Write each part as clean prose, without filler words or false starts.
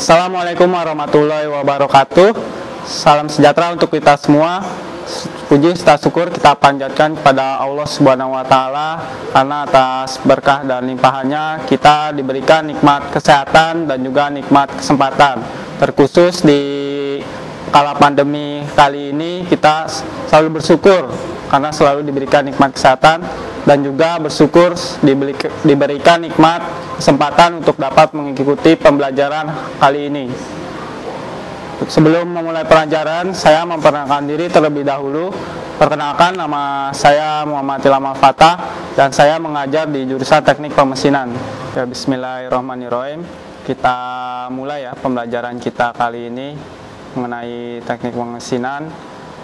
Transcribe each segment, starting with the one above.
Assalamualaikum warahmatullahi wabarakatuh. Salam sejahtera untuk kita semua. Puji serta syukur kita panjatkan kepada Allah Subhanahu wa taala karena atas berkah dan limpahannya kita diberikan nikmat kesehatan dan juga nikmat kesempatan. Terkhusus di kala pandemi kali ini kita selalu bersyukur karena selalu diberikan nikmat kesehatan dan juga bersyukur diberikan nikmat kesempatan untuk dapat mengikuti pembelajaran kali ini. Sebelum memulai pelajaran, saya memperkenalkan diri terlebih dahulu. Perkenalkan, nama saya Muhammad Ilham Al-Fatah dan saya mengajar di jurusan Teknik Pemesinan. Ya, bismillahirrahmanirrahim. Kita mulai ya pembelajaran kita kali ini mengenai Teknik Pemesinan.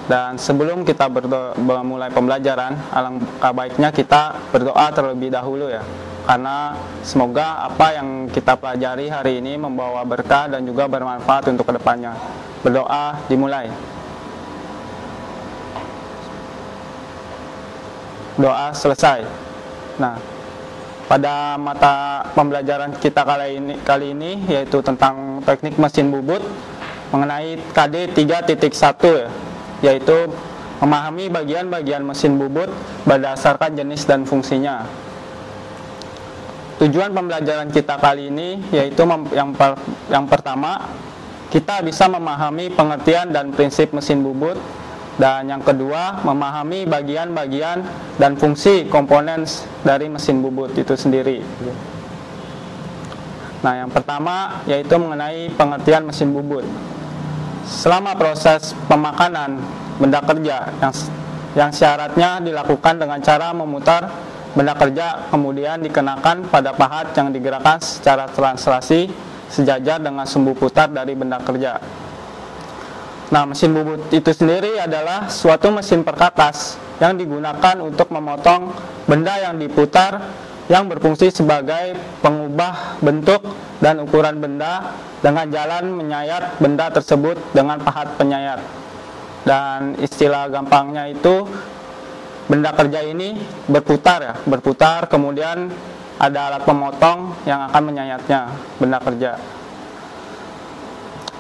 Dan sebelum kita memulai pembelajaran, alangkah baiknya kita berdoa terlebih dahulu ya. Karena semoga apa yang kita pelajari hari ini membawa berkah dan juga bermanfaat untuk kedepannya. Berdoa dimulai. Doa selesai. Nah, pada mata pembelajaran kita kali ini yaitu tentang teknik mesin bubut mengenai KD 3.1 ya, yaitu memahami bagian-bagian mesin bubut berdasarkan jenis dan fungsinya. Tujuan pembelajaran kita kali ini yaitu yang pertama, kita bisa memahami pengertian dan prinsip mesin bubut, dan yang kedua, memahami bagian-bagian dan fungsi komponen dari mesin bubut itu sendiri. Nah, yang pertama yaitu mengenai pengertian mesin bubut. Selama proses pemakanan benda kerja yang syaratnya dilakukan dengan cara memutar benda kerja kemudian dikenakan pada pahat yang digerakkan secara translasi sejajar dengan sumbu putar dari benda kerja. Nah, mesin bubut itu sendiri adalah suatu mesin perkakas yang digunakan untuk memotong benda yang diputar yang berfungsi sebagai pengubah bentuk dan ukuran benda dengan jalan menyayat benda tersebut dengan pahat penyayat. Dan istilah gampangnya itu benda kerja ini berputar kemudian ada alat pemotong yang akan menyayatnya benda kerja.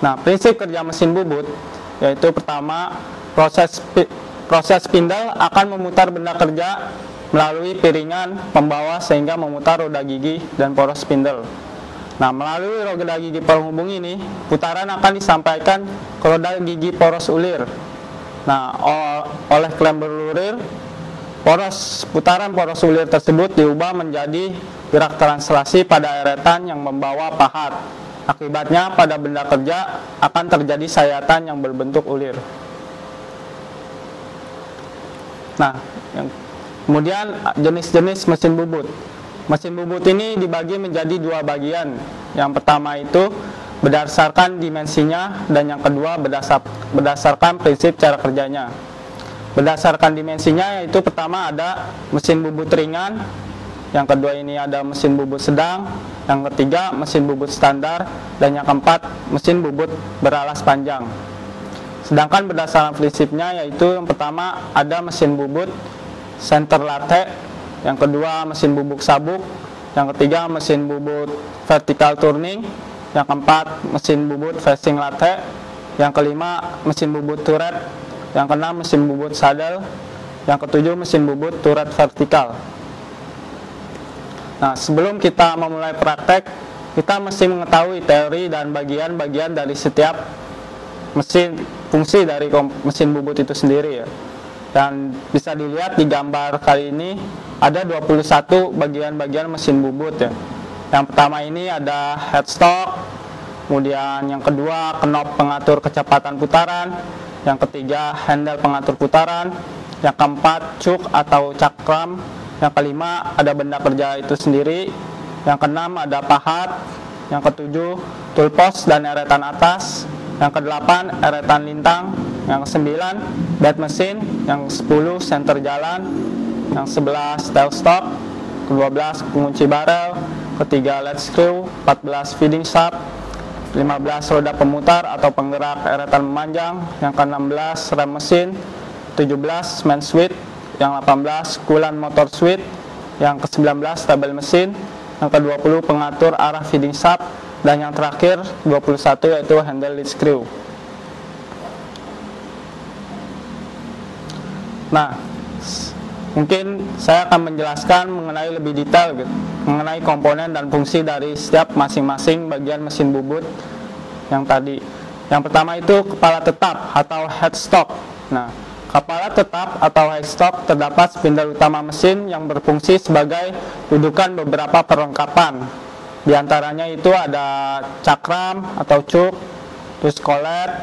Nah, prinsip kerja mesin bubut yaitu pertama, proses spindle akan memutar benda kerja melalui piringan pembawa sehingga memutar roda gigi dan poros spindle. Nah, melalui roda gigi penghubung ini, putaran akan disampaikan ke roda gigi poros ulir. Nah, oleh klem berlurir, putaran poros ulir tersebut diubah menjadi gerak translasi pada eretan yang membawa pahat. Akibatnya pada benda kerja akan terjadi sayatan yang berbentuk ulir. Nah, kemudian jenis-jenis mesin bubut. Mesin bubut ini dibagi menjadi dua bagian. Yang pertama itu berdasarkan dimensinya dan yang kedua berdasarkan prinsip cara kerjanya. Berdasarkan dimensinya yaitu pertama ada mesin bubut ringan, yang kedua ini ada mesin bubut sedang, yang ketiga mesin bubut standar, dan yang keempat mesin bubut beralas panjang. Sedangkan berdasarkan prinsipnya yaitu yang pertama ada mesin bubut center late, yang kedua mesin bubut sabuk, yang ketiga mesin bubut vertical turning, yang keempat mesin bubut facing late, yang kelima mesin bubut turret, yang keenam mesin bubut saddle, yang ketujuh mesin bubut turret vertikal. Nah, sebelum kita memulai praktek, kita mesti mengetahui teori dan bagian-bagian dari setiap fungsi dari mesin bubut itu sendiri ya. Dan bisa dilihat di gambar kali ini ada 21 bagian-bagian mesin bubut ya. Yang pertama ini ada headstock, kemudian yang kedua knop pengatur kecepatan putaran, yang ketiga handle pengatur putaran, yang keempat cuk atau cakram, yang kelima ada benda kerja itu sendiri, yang keenam ada pahat, yang ketujuh tool post dan eretan atas, yang kedelapan eretan lintang, yang kesembilan bed mesin, yang 10 senter jalan, yang 11 tail stop, ke-12 pengunci barel, ke-3 lead screw, 14 feeding shaft, 15 roda pemutar atau penggerak eretan memanjang, yang ke-16 rem mesin, 17 main switch, yang 18 coolant motor switch, yang ke-19 tabel mesin, yang ke-20 pengatur arah feeding shaft, Dan yang terakhir 21 yaitu handle lead screw. Nah, mungkin saya akan menjelaskan mengenai lebih detail gitu, mengenai komponen dan fungsi dari setiap masing-masing bagian mesin bubut yang tadi. Yang pertama itu kepala tetap atau headstock. Nah, kepala tetap atau headstock terdapat spindle utama mesin yang berfungsi sebagai dudukan beberapa perlengkapan. Di antaranya itu ada cakram atau cuk, terus collet,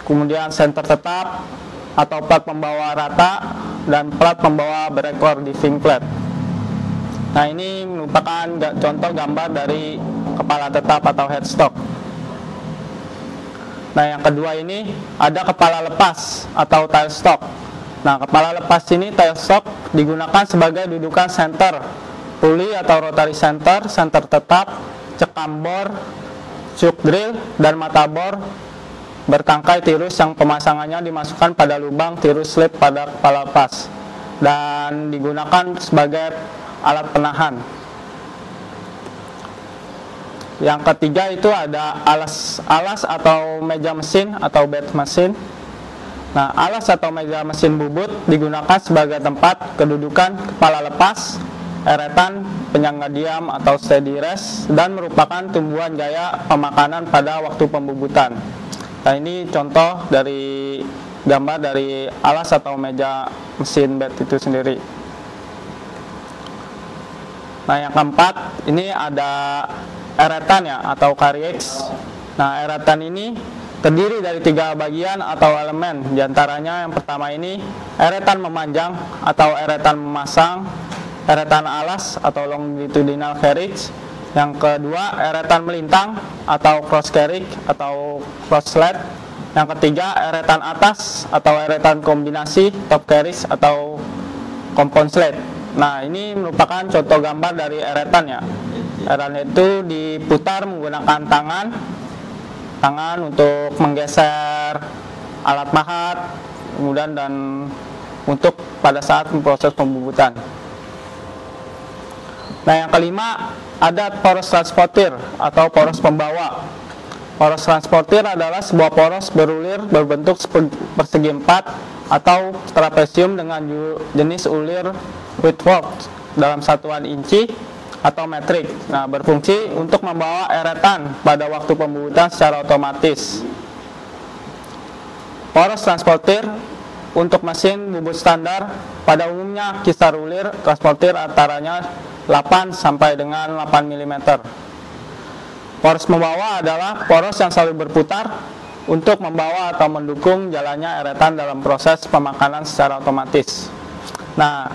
kemudian senter tetap atau plat pembawa rata, dan plat pembawa berekor diving plate. Nah, ini merupakan contoh gambar dari kepala tetap atau headstock. Nah, yang kedua ini ada kepala lepas atau tailstock. Nah, kepala lepas ini tailstock digunakan sebagai dudukan center, puli atau rotary center, center tetap, cekam bor, shock drill, dan mata bor bertangkai tirus yang pemasangannya dimasukkan pada lubang tirus slip pada kepala lepas dan digunakan sebagai alat penahan. Yang ketiga itu ada alas atau meja mesin atau bed mesin. Nah, alas atau meja mesin bubut digunakan sebagai tempat kedudukan kepala lepas, eretan, penyangga diam atau steady rest, dan merupakan tumbuhan gaya pemakanan pada waktu pembubutan. Nah, ini contoh dari gambar dari alas atau meja mesin bed itu sendiri. Nah, yang keempat ini ada eretan ya atau carriage. Nah, eretan ini terdiri dari 3 bagian atau elemen. Di antaranya yang pertama ini eretan memanjang atau eretan memasang, eretan alas atau longitudinal carriage. Yang kedua eretan melintang atau cross carriage atau cross sled. Yang ketiga eretan atas atau eretan kombinasi top carriage atau compound sled. Nah, ini merupakan contoh gambar dari eretan ya. Eretan itu diputar menggunakan tangan untuk menggeser alat mahat, kemudian dan untuk pada saat proses pembubutan. Nah, yang kelima ada poros transportir atau poros pembawa. Poros transportir adalah sebuah poros berulir berbentuk persegi 4 atau trapesium dengan jenis ulir Whitworth dalam satuan inci atau metrik. Nah, berfungsi untuk membawa eretan pada waktu pembubutan secara otomatis. Poros transportir untuk mesin bubut standar pada umumnya kisar ulir transportir antaranya 8 sampai dengan 8 mm. Poros membawa adalah poros yang selalu berputar untuk membawa atau mendukung jalannya eretan dalam proses pemakanan secara otomatis. Nah,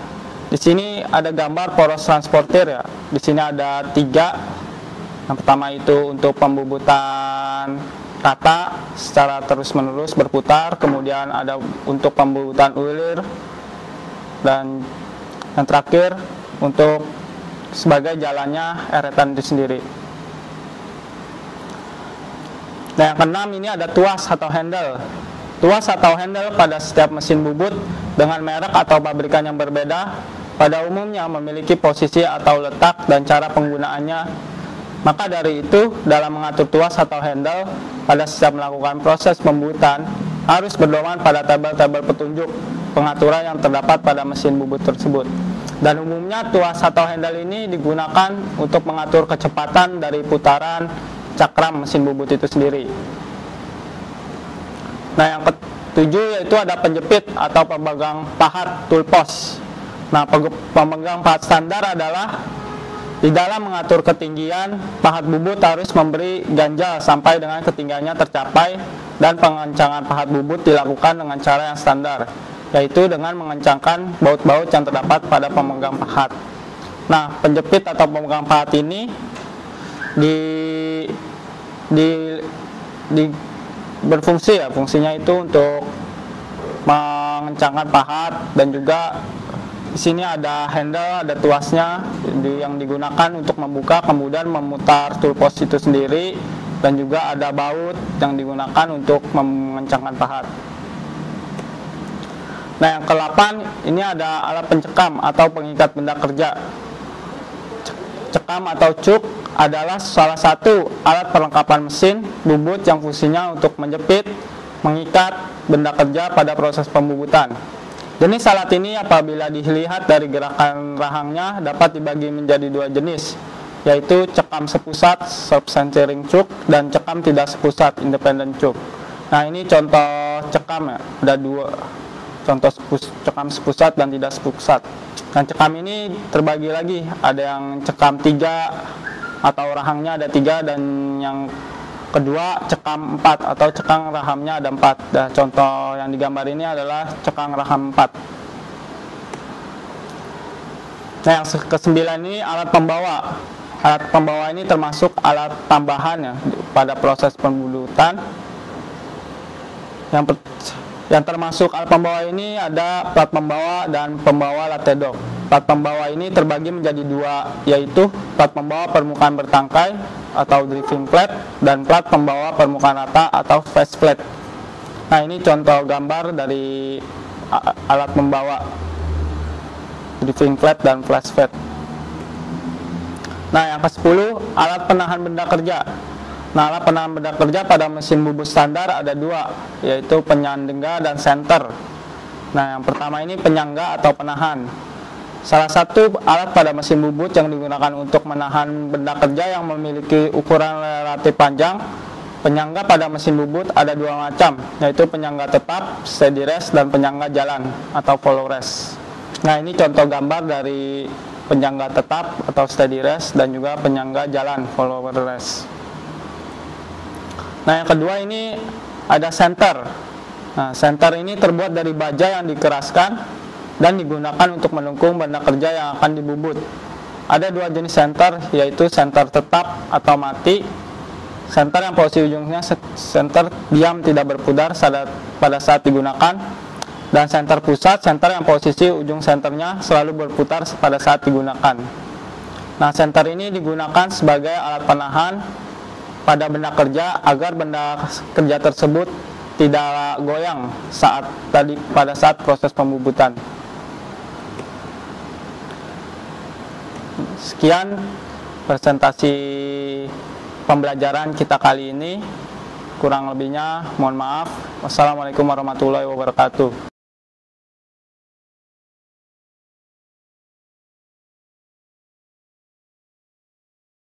di sini ada gambar poros transportir ya. Di sini ada 3. Yang pertama itu untuk pembubutan rata secara terus-menerus berputar, kemudian ada untuk pembubutan ulir, dan yang terakhir untuk sebagai jalannya eretan itu sendiri. Nah, yang keenam ini ada tuas atau handle. Tuas atau handle pada setiap mesin bubut dengan merek atau pabrikan yang berbeda pada umumnya memiliki posisi atau letak dan cara penggunaannya. Maka dari itu, dalam mengatur tuas atau handle pada setiap melakukan proses pembubutan harus berdoman pada tabel-tabel petunjuk pengaturan yang terdapat pada mesin bubut tersebut. Dan umumnya tuas atau handle ini digunakan untuk mengatur kecepatan dari putaran cakram mesin bubut itu sendiri. Nah, yang ketujuh yaitu ada penjepit atau pemegang pahat tool post. Nah, pemegang pahat standar adalah di dalam mengatur ketinggian, pahat bubut harus memberi ganjal sampai dengan ketinggiannya tercapai, dan pengencangan pahat bubut dilakukan dengan cara yang standar, yaitu dengan mengencangkan baut-baut yang terdapat pada pemegang pahat. Nah, penjepit atau pemegang pahat ini berfungsi ya, fungsinya itu untuk mengencangkan pahat, dan juga di sini ada handle, ada tuasnya yang digunakan untuk membuka kemudian memutar tool post itu sendiri, dan juga ada baut yang digunakan untuk mengencangkan pahat. Nah, yang ke-8 ini ada alat pencekam atau pengikat benda kerja. cekam atau cuk adalah salah satu alat perlengkapan mesin bubut yang fungsinya untuk menjepit, mengikat benda kerja pada proses pembubutan. Jenis alat ini apabila dilihat dari gerakan rahangnya dapat dibagi menjadi dua jenis, yaitu cekam sepusat self-centering cuk dan cekam tidak sepusat independent cuk. Nah, ini contoh cekam ya, ada dua contoh cekam sepusat dan tidak sepusat. Dan cekam ini terbagi lagi, ada yang cekam 3 atau rahangnya ada 3, dan yang kedua cekam 4 atau cekang rahamnya ada 4. Nah, contoh yang digambar ini adalah cekang raham 4. Nah, yang ke-9 ini alat pembawa. Alat pembawa ini termasuk alat tambahan ya pada proses pembubutan. Yang termasuk alat pembawa ini ada plat pembawa dan pembawa latedok. Plat pembawa ini terbagi menjadi dua, yaitu plat pembawa permukaan bertangkai atau driving plate dan plat pembawa permukaan rata atau face plate. Nah, ini contoh gambar dari alat pembawa driving plate dan flash plate. Nah, yang ke-10 alat penahan benda kerja. Nah, alat penahan benda kerja pada mesin bubut standar ada dua, yaitu penyangga dan senter. Nah, yang pertama ini penyangga atau penahan. Salah satu alat pada mesin bubut yang digunakan untuk menahan benda kerja yang memiliki ukuran relatif panjang. Penyangga pada mesin bubut ada dua macam, yaitu penyangga tetap, steady rest, dan penyangga jalan atau follow rest. Nah, ini contoh gambar dari penyangga tetap atau steady rest dan juga penyangga jalan follow rest. Nah, yang kedua ini ada senter. Nah, senter ini terbuat dari baja yang dikeraskan dan digunakan untuk mendukung benda kerja yang akan dibubut. Ada dua jenis senter, yaitu senter tetap atau mati. Senter yang posisi ujungnya senter diam tidak berputar pada saat digunakan. Dan senter pusat, senter yang posisi ujung senternya selalu berputar pada saat digunakan. Nah, senter ini digunakan sebagai alat penahan pada benda kerja agar benda kerja tersebut tidak goyang pada saat proses pembubutan. Sekian presentasi pembelajaran kita kali ini. Kurang lebihnya mohon maaf. Wassalamualaikum warahmatullahi wabarakatuh.